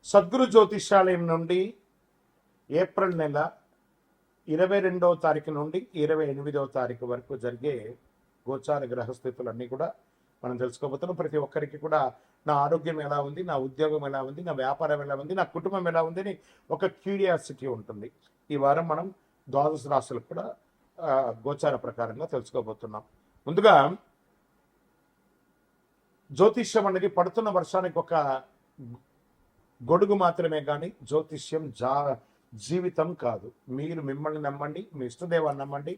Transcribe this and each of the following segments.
సద్గురు జ్యోతిష్యాలయం నుండి ఏప్రిల్ నెల 22వ తారీఖు నుండి 28వ తారీఖు వరకు జరిగే గోచార గ్రహస్థితులన్నీ కూడా మనం తెలుసుకోబోతున్నాం. ప్రతి ఒక్కరికి కూడా నా ఆరోగ్యం ఎలా ఉంది, నా ఉద్యోగం ఎలా ఉంది, నా వ్యాపారం ఎలా ఉంది, నా కుటుంబం ఎలా ఉంది అని ఒక క్యూరియాసిటీ ఉంటుంది. ఈ వారం మనం ద్వాదశ రాశులకు కూడా గోచార ప్రకారంగా తెలుసుకోబోతున్నాం. ముందుగా జ్యోతిష్యం అనేది పడుతున్న వర్షానికి ఒక గొడుగు మాత్రమే కానీ జ్యోతిష్యం జీవితం కాదు. మీరు మిమ్మల్ని నమ్మండి, మీ ఇష్టదేవాన్ని నమ్మండి,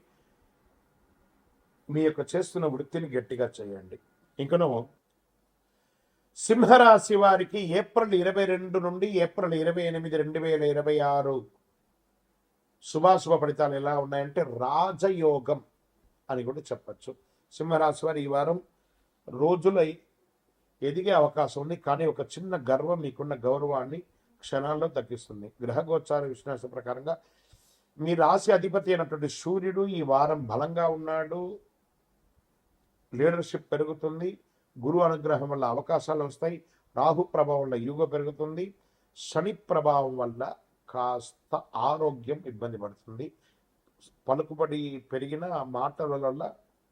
మీ యొక్క చేస్తున్న వృత్తిని గట్టిగా చేయండి. ఇంకను సింహరాశి వారికి ఏప్రిల్ 22 నుండి ఏప్రిల్ 28, 2026 శుభాశుభ ఫలితాలు ఎలా ఉన్నాయంటే రాజయోగం అని కూడా చెప్పచ్చు. సింహరాశి వారు ఈ వారం రోజులై ఎదిగే అవకాశం ఉంది, కానీ ఒక చిన్న గర్వం మీకున్న గౌరవాన్ని క్షణాల్లో తగ్గిస్తుంది. గ్రహగోచార విశ్లేషణ ప్రకారంగా మీ రాశి అధిపతి అయినటువంటి సూర్యుడు ఈ వారం బలంగా ఉన్నాడు. లీడర్షిప్ పెరుగుతుంది. గురు అనుగ్రహం వల్ల అవకాశాలు వస్తాయి. రాహు ప్రభావం వల్ల యుగ పెరుగుతుంది. శని ప్రభావం వల్ల కాస్త ఆరోగ్యం ఇబ్బంది పడుతుంది. పలుకుబడి పెరిగిన మాటల వల్ల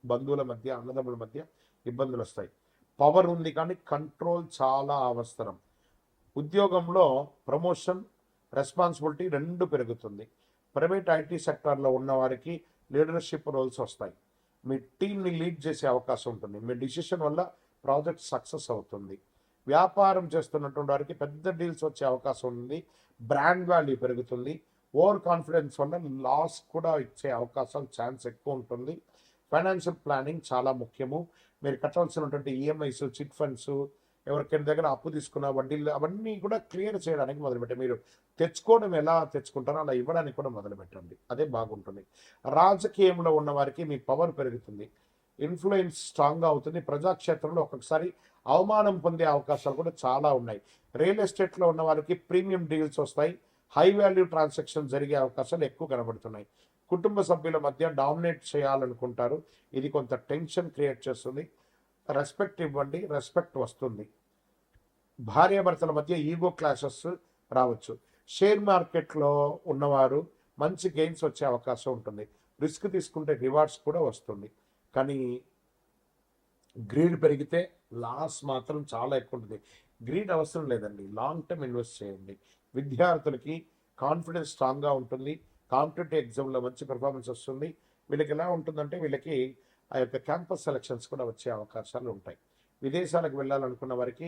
బంధువుల మధ్య, అన్నదమ్ముల మధ్య ఇబ్బందులు వస్తాయి. పవర్ ఉంది కానీ కంట్రోల్ చాలా అవసరం. ఉద్యోగంలో ప్రమోషన్, రెస్పాన్సిబిలిటీ రెండు పెరుగుతుంది. ప్రైవేట్ ఐటీ సెక్టార్లో ఉన్న వారికి లీడర్షిప్ రోల్స్ వస్తాయి. మీ టీంని లీడ్ చేసే అవకాశం ఉంటుంది. మీ డిసిషన్ వల్ల ప్రాజెక్ట్ సక్సెస్ అవుతుంది. వ్యాపారం చేస్తున్నటువంటి వారికి పెద్ద డీల్స్ వచ్చే అవకాశం ఉంది. బ్రాండ్ వాల్యూ పెరుగుతుంది. ఓవర్ కాన్ఫిడెన్స్ వల్ల లాస్ కూడా ఇచ్చే అవకాశం ఛాన్స్ ఎక్కువ ఉంటుంది. ఫైనాన్షియల్ ప్లానింగ్ చాలా ముఖ్యము. మీరు కట్టాల్సినటువంటి ఈఎంఐస్, చిట్ ఫండ్స్, ఎవరికైనా దగ్గర అప్పు తీసుకున్న వడ్డీలు అవన్నీ కూడా క్లియర్ చేయడానికి మొదలుపెట్టారు. మీరు తెచ్చుకోవడం ఎలా తెచ్చుకుంటారో అలా ఇవ్వడానికి కూడా మొదలుపెట్టండి. అదే బాగుంటుంది. రాజకీయంలో ఉన్న వారికి మీ పవర్ పెరుగుతుంది. ఇన్ఫ్లుయెన్స్ స్ట్రాంగ్గా అవుతుంది. ప్రజాక్షేత్రంలో ఒక్కొక్కసారి అవమానం పొందే అవకాశాలు కూడా చాలా ఉన్నాయి. రియల్ ఎస్టేట్లో ఉన్న వారికి ప్రీమియం డీల్స్ వస్తాయి. హై వాల్యూ ట్రాన్సాక్షన్ జరిగే అవకాశాలు ఎక్కువ కనబడుతున్నాయి. కుటుంబ సభ్యుల మధ్య డామినేట్ చేయాలనుకుంటారు. ఇది కొంత టెన్షన్ క్రియేట్ చేస్తుంది. రెస్పెక్ట్ ఇవ్వండి, రెస్పెక్ట్ వస్తుంది. భార్యాభర్తల మధ్య ఈగో క్లాషెస్ రావచ్చు. షేర్ మార్కెట్లో ఉన్నవారు మంచి గెయిన్స్ వచ్చే అవకాశం ఉంటుంది. రిస్క్ తీసుకుంటే రివార్డ్స్ కూడా వస్తుంది. కానీ గ్రీడ్ పెరిగితే లాస్ మాత్రం చాలా ఎక్కువ ఉంటుంది. గ్రీడ్ అవసరం లేదండి, లాంగ్ టర్మ్ ఇన్వెస్ట్ చేయండి. విద్యార్థులకి కాన్ఫిడెన్స్ స్ట్రాంగ్గా ఉంటుంది. కాంపిటేటివ్ ఎగ్జామ్లో మంచి పెర్ఫార్మెన్స్ వస్తుంది. వీళ్ళకి ఎలా ఉంటుందంటే వీళ్ళకి ఆ యొక్క క్యాంపస్ సెలక్షన్స్ కూడా వచ్చే అవకాశాలు ఉంటాయి. విదేశాలకు వెళ్ళాలనుకున్న వారికి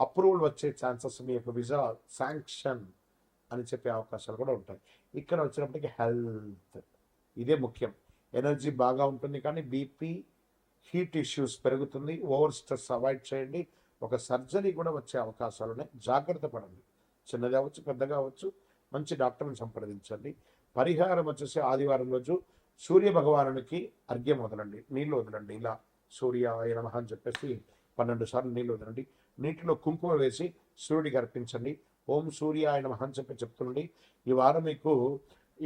అప్రూవల్ వచ్చే ఛాన్సెస్, మీ యొక్క వీసా శాంక్షన్ అని చెప్పే అవకాశాలు కూడా ఉంటాయి. ఇక్కడ వచ్చినప్పటికీ హెల్త్ ఇదే ముఖ్యం. ఎనర్జీ బాగా ఉంటుంది, కానీ బీపీ, హీట్ ఇష్యూస్ పెరుగుతుంది. ఓవర్ స్ట్రెస్ అవాయిడ్ చేయండి. ఒక సర్జరీ కూడా వచ్చే అవకాశాలు ఉన్నాయి. జాగ్రత్త పడండి. చిన్నది అవ్వచ్చు, పెద్దగా అవ్వచ్చు. మంచి డాక్టర్ని సంప్రదించండి. పరిహారం వచ్చేసి ఆదివారం రోజు సూర్య భగవానునికి అర్ఘ్యం వదలండి, నీళ్ళు వదలండి. ఇలా సూర్యాయ నమః అని చెప్పేసి 12 సార్లు నీళ్ళు వదలండి. నీటిలో కుంకుమ వేసి సూర్యుడికి అర్పించండి. ఓం సూర్యాయ నమః అని చెప్తుండండి. ఈ వారం మీకు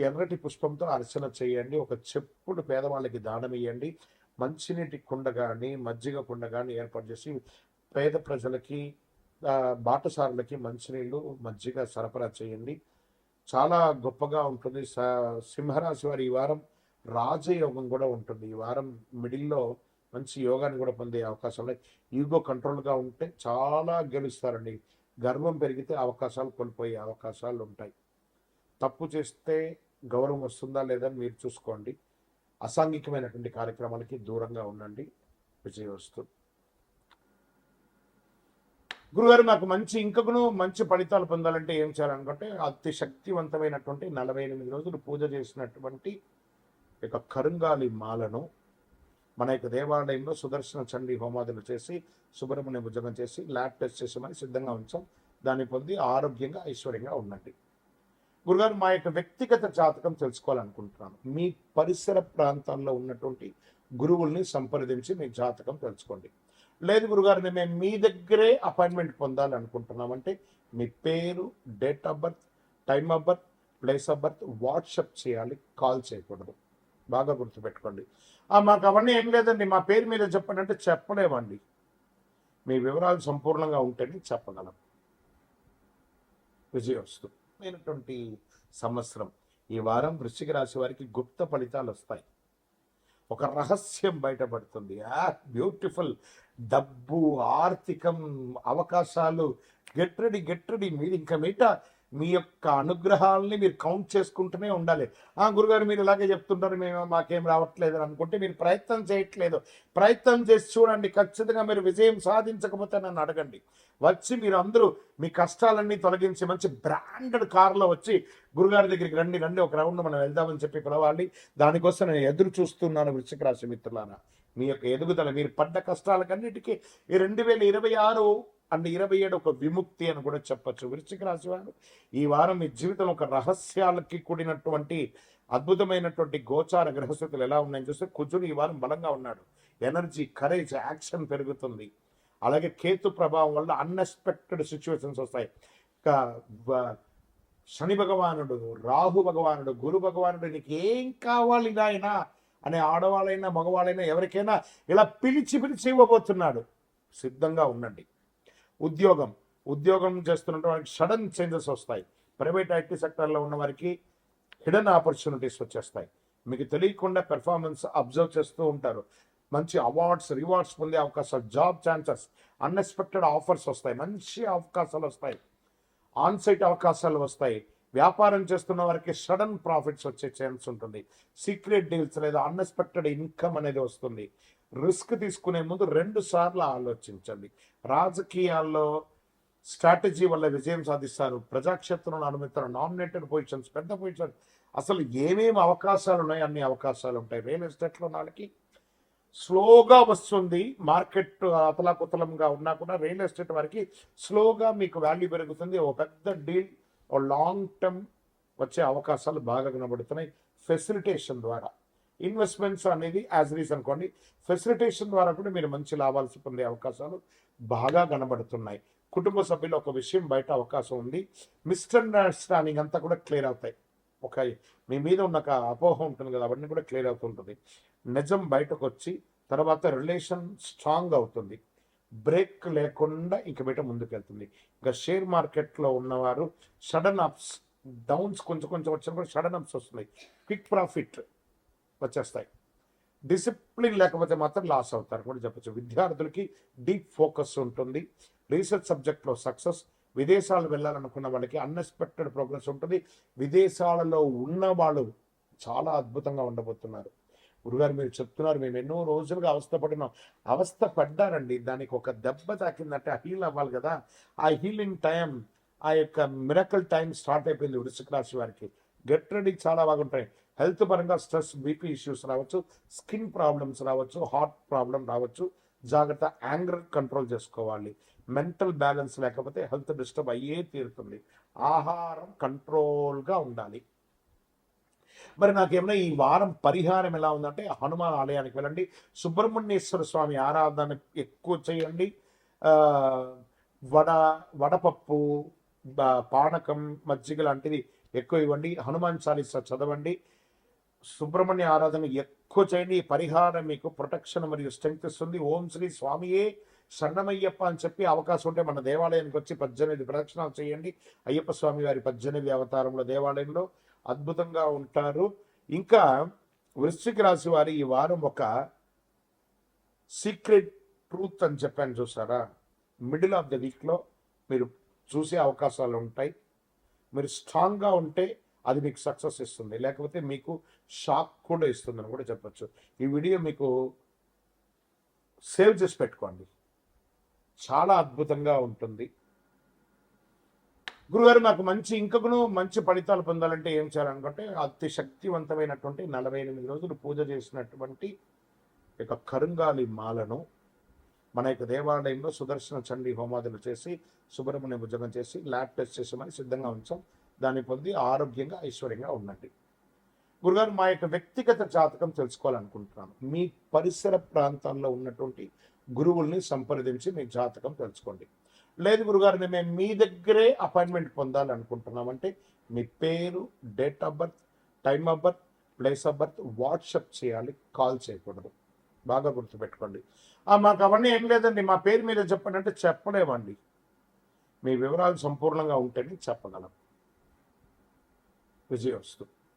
ఎర్రటి పుష్పంతో అర్చన చేయండి. ఒక చెప్పుడు పేదవాళ్ళకి దానం ఇవ్వండి. మంచినీటి కుండ కానీ మజ్జిగ కుండ కానీ ఏర్పాటు చేసి పేద ప్రజలకి, బాటసారులకి మంచినీళ్ళు, మజ్జిగ సరఫరా చేయండి. చాలా గొప్పగా ఉంటుంది. సింహరాశి వారి ఈ వారం రాజయోగం కూడా ఉంటుంది. ఈ వారం మిడిల్లో మంచి యోగాన్ని కూడా పొందే అవకాశం ఉన్నాయి. ఈగో కంట్రోల్గా ఉంటే చాలా గెలుస్తారండి. గర్వం పెరిగితే అవకాశాలు కోల్పోయే అవకాశాలు ఉంటాయి. తప్పు చేస్తే గౌరవం వస్తుందా లేదా అని మీరు చూసుకోండి. అసాంఘికమైనటువంటి కార్యక్రమాలకి దూరంగా ఉండండి. విజయవస్తు. గురుగారు, మాకు ఇంకను మంచి ఫలితాలు పొందాలంటే ఏం చేయాలనుకుంటే అతి శక్తివంతమైనటువంటి 48 రోజులు పూజ చేసినటువంటి యొక్క కరుంగాలి మాలను మన యొక్క దేవాలయంలో సుదర్శన చండీ హోమాదులు చేసి, సుబ్రహ్మణ్య భుజంగం చేసి, ల్యాబ్ టెస్ట్ చేసి మరి సిద్ధంగా ఉంచాం. దాన్ని పొంది ఆరోగ్యంగా, ఐశ్వర్యంగా ఉండండి. గురుగారు, మా యొక్క వ్యక్తిగత జాతకం తెలుసుకోవాలనుకుంటున్నాను. మీ పరిసర ప్రాంతాల్లో ఉన్నటువంటి గురువుల్ని సంప్రదించి మీ జాతకం తెలుసుకోండి. లేదు గురుగారు, మేము మీ దగ్గరే అపాయింట్మెంట్ పొందాలి అనుకుంటున్నామంటే మీ పేరు, date of birth, time of birth, place of birth WhatsApp చేయాలి, కాల్ చేయకూడదు. బాగా గుర్తుపెట్టుకోండి. మాకు అవన్నీ ఏం లేదండి, మా పేరు మీద చెప్పండి అంటే చెప్పలేమండి. మీ వివరాలు సంపూర్ణంగా ఉంటేనే చెప్పగలం. విజయవస్తుమైనటువంటి సంవత్సరం. ఈ వారం వృశ్చిక రాశి వారికి గుప్త ఫలితాలు వస్తాయి. ఒక రహస్యం బయటపడుతుంది. బ్యూటిఫుల్. డబ్బు, ఆర్థికం, అవకాశాలు. Get ready. మీరు ఇంకా మీ యొక్క అనుగ్రహాలని మీరు కౌంట్ చేసుకుంటూనే ఉండాలి. గురుగారు మీరు ఇలాగే చెప్తుంటారు, మేము మాకేం రావట్లేదు అని అనుకుంటే మీరు ప్రయత్నం చేయట్లేదు. ప్రయత్నం చేసి చూడండి, ఖచ్చితంగా మీరు విజయం సాధించకపోతే నన్ను అడగండి. వచ్చి మీరు అందరూ మీ కష్టాలన్నీ తొలగించి మంచి బ్రాండెడ్ కారులో వచ్చి గురుగారి దగ్గరికి రండి, ఒక రౌండ్ మనం వెళ్దామని చెప్పి పిలవాలి. దానికోసం నేను ఎదురు చూస్తున్నాను. వృశ్చిక రాశి మిత్రులారా, మీ యొక్క ఎదుగుదల, మీరు పడ్డ కష్టాలకన్నిటికీ ఈ 2026 అండ్ 27 ఒక విముక్తి అని కూడా చెప్పచ్చు. వృశ్చిక రాశి వారు ఈ వారం మీ జీవితం ఒక రహస్యాలకి కూడినటువంటి అద్భుతమైనటువంటి గోచార గ్రహస్థితులు ఎలా ఉన్నాయని చూస్తే, కుజుడు ఈ వారం బలంగా ఉన్నాడు. ఎనర్జీ, కరేజ్, యాక్షన్ పెరుగుతుంది. అలాగే కేతు ప్రభావం వల్ల అన్ఎక్స్పెక్టెడ్ సిచ్యువేషన్స్ వస్తాయి. శని భగవానుడు, రాహు భగవానుడు, గురు భగవానుడు నీకు ఏం కావాలి నాయనా అనే ఆడవాళ్ళైనా మగవాళ్ళైనా ఎవరికైనా ఇలా పిలిచి ఇవ్వబోతున్నాడు. సిద్ధంగా ఉండండి. ఉద్యోగం చేస్తున్న వారికి సడన్ చేంజెస్ వస్తాయి. ప్రైవేట్ ఐటీ సెక్టర్లో ఉన్న వారికి హిడెన్ ఆపర్చునిటీస్ వచ్చేస్తాయి. మీకు తెలియకుండా పెర్ఫార్మెన్స్ అబ్జర్వ్ చేస్తూ ఉంటారు. మంచి రివార్డ్స్ పొందే అవకాశాలు, జాబ్ ఛాన్సెస్, అన్ఎక్స్పెక్టెడ్ ఆఫర్స్ వస్తాయి. మంచి అవకాశాలు వస్తాయి. ఆన్సైట్ అవకాశాలు వస్తాయి. వ్యాపారం చేస్తున్న వారికి సడన్ ప్రాఫిట్స్ వచ్చే ఛాన్స్ ఉంటుంది. సీక్రెట్ డీల్స్ లేదా అన్ఎక్స్పెక్టెడ్ ఇన్కమ్ అనేది వస్తుంది. రిస్క్ తీసుకునే ముందు 2 సార్లు ఆలోచించండి. రాజకీయాల్లో స్ట్రాటజీ వల్ల విజయం సాధిస్తారు. ప్రజాక్షేత్రంలో అనుమతిస్తారు. నామినేటెడ్ పొజిషన్స్, పెద్ద పొజిషన్స్, అసలు ఏమేమి అవకాశాలు ఉన్నాయి అన్ని అవకాశాలు ఉంటాయి. రియల్ ఎస్టేట్లో వాళ్ళకి స్లోగా వస్తుంది. మార్కెట్ అతలాకుతలంగా ఉన్నా కూడా రియల్ ఎస్టేట్ వారికి స్లోగా మీకు వాల్యూ పెరుగుతుంది. ఓ పెద్ద డీల్, ఓ లాంగ్ టర్మ్ వచ్చే అవకాశాలు బాగా కనబడుతున్నాయి. ఫెసిలిటేషన్ ద్వారా ఇన్వెస్ట్మెంట్స్ అనేది యాజ్ రీజ్ అనుకోండి. ఫెసిలిటేషన్ ద్వారా కూడా మీరు మంచి లాభాలు పొందే అవకాశాలు బాగా కనబడుతున్నాయి. కుటుంబ సభ్యులు ఒక విషయం బయట అవకాశం ఉంది. మిస్అండర్స్టాండింగ్ అంతా కూడా క్లియర్ అవుతాయి. మీ మీద ఉన్న ఒక అపోహ ఉంటుంది కదా, అవన్నీ కూడా క్లియర్ అవుతుంటుంది. నిజం బయటకు వచ్చి తర్వాత రిలేషన్ స్ట్రాంగ్ అవుతుంది. బ్రేక్ లేకుండా ఇంక బయట ముందుకెళ్తుంది. ఇంకా షేర్ మార్కెట్లో ఉన్నవారు సడన్ అప్స్, డౌన్స్ కొంచెం వచ్చినప్పుడు సడన్ అప్స్ వస్తున్నాయి. క్విక్ ప్రాఫిట్ వచ్చేస్తాయి. డిసిప్లిన్ లేకపోతే మాత్రం లాస్ అవుతారు కూడా చెప్పచ్చు. విద్యార్థులకి డీప్ ఫోకస్ ఉంటుంది. రీసెర్చ్ సబ్జెక్ట్లో సక్సెస్. విదేశాలు వెళ్ళాలనుకున్న వాళ్ళకి అన్ఎక్స్పెక్టెడ్ ప్రోగ్రెస్ ఉంటుంది. విదేశాలలో ఉన్న వాళ్ళు చాలా అద్భుతంగా ఉండబోతున్నారు. గురుగారు మీరు చెప్తున్నారు, మేము ఎన్నో రోజులుగా అవస్థ పడ్డారండి. దానికి ఒక దెబ్బ తాకిందంటే హీల్ అవ్వాలి కదా. ఆ హీలింగ్ టైం, ఆ యొక్క మిరకల్ టైం స్టార్ట్ అయిపోయింది వృశ్చిక రాశి వారికి. గెట్ రెడీ, చాలా బాగుంటాయి. హెల్త్ పరంగా స్ట్రెస్, బీపీ ఇష్యూస్ రావచ్చు, స్కిన్ ప్రాబ్లమ్స్ రావచ్చు, హార్ట్ ప్రాబ్లం రావచ్చు. జాగ్రత్త. యాంగర్ కంట్రోల్ చేసుకోవాలి. మెంటల్ బ్యాలెన్స్ లేకపోతే హెల్త్ డిస్టర్బ్ అయ్యే తీరుతుంది. ఆహారం కంట్రోల్గా ఉండాలి. మరి నాకేమన్నా ఈ వారం పరిహారం ఎలా ఉందంటే, హనుమాన్ ఆలయానికి వెళ్ళండి. సుబ్రహ్మణ్యేశ్వర స్వామి ఆరాధన ఎక్కువ చేయండి. వడపప్పు, పానకం, మజ్జిగ లాంటిది ఎక్కువ ఇవ్వండి. హనుమాన్ చాలీసా చదవండి. సుబ్రహ్మణ్య ఆరాధన ఎక్కువ చేయండి. ఈ పరిహారం మీకు ప్రొటెక్షన్ మరియు స్ట్రెంగ్త్ ఇస్తుంది. ఓం శ్రీ స్వామియే శరణమయ్యప్ప అని చెప్పి అవకాశం ఉంటే మన దేవాలయానికి వచ్చి 18 ప్రదక్షిణాలు చేయండి. అయ్యప్ప స్వామి వారి 18 అవతారంలో దేవాలయంలో అద్భుతంగా ఉంటారు. ఇంకా వృశ్చిక రాశి వారి ఈ వారం ఒక సీక్రెట్ ట్రూత్ అని చెప్పాను చూసారా, మిడిల్ ఆఫ్ ద వీక్లో మీరు చూసే అవకాశాలు ఉంటాయి. మీరు స్ట్రాంగ్గా ఉంటే అది మీకు సక్సెస్ ఇస్తుంది, లేకపోతే మీకు షాక్ కూడా ఇస్తుందని కూడా చెప్పచ్చు. ఈ వీడియో మీకు సేవ్ చేసి పెట్టుకోండి, చాలా అద్భుతంగా ఉంటుంది. గురుగారు నాకు మంచి ఫలితాలు పొందాలంటే ఏం చేయాలనుకుంటే, అతి శక్తివంతమైనటువంటి 48 రోజులు పూజ చేసినటువంటి యొక్క కరుంగాలి మాలను మన యొక్క దేవాలయంలో సుదర్శన చండీ హోమాదులు చేసి, సుబ్రహ్మణ్య భుజంగం చేసి, ల్యాబ్ టెస్ట్ చేసి మరి సిద్ధంగా ఉంచాం. దాన్ని పొంది ఆరోగ్యంగా ఐశ్వర్యంగా ఉండండి. గురుగారు మా యొక్క వ్యక్తిగత జాతకం తెలుసుకోవాలనుకుంటున్నాను. మీ పరిసర ప్రాంతాల్లో ఉన్నటువంటి గురువుల్ని సంప్రదించి మీ జాతకం తెలుసుకోండి. లేదు గురుగారు మేము మీ దగ్గరే అపాయింట్మెంట్ పొందాలనుకుంటున్నామంటే మీ పేరు, date of birth, time of birth, place of birth WhatsApp చేయాలి, కాల్ చేయకూడదు. బాగా గుర్తుపెట్టుకోండి. మాకు అవన్నీ ఏం లేదండి, మా పేరు మీద చెప్పండి అంటే చెప్పలేమండి. మీ వివరాలు సంపూర్ణంగా ఉంటేనే చెప్పగలం. విజయోస్తు.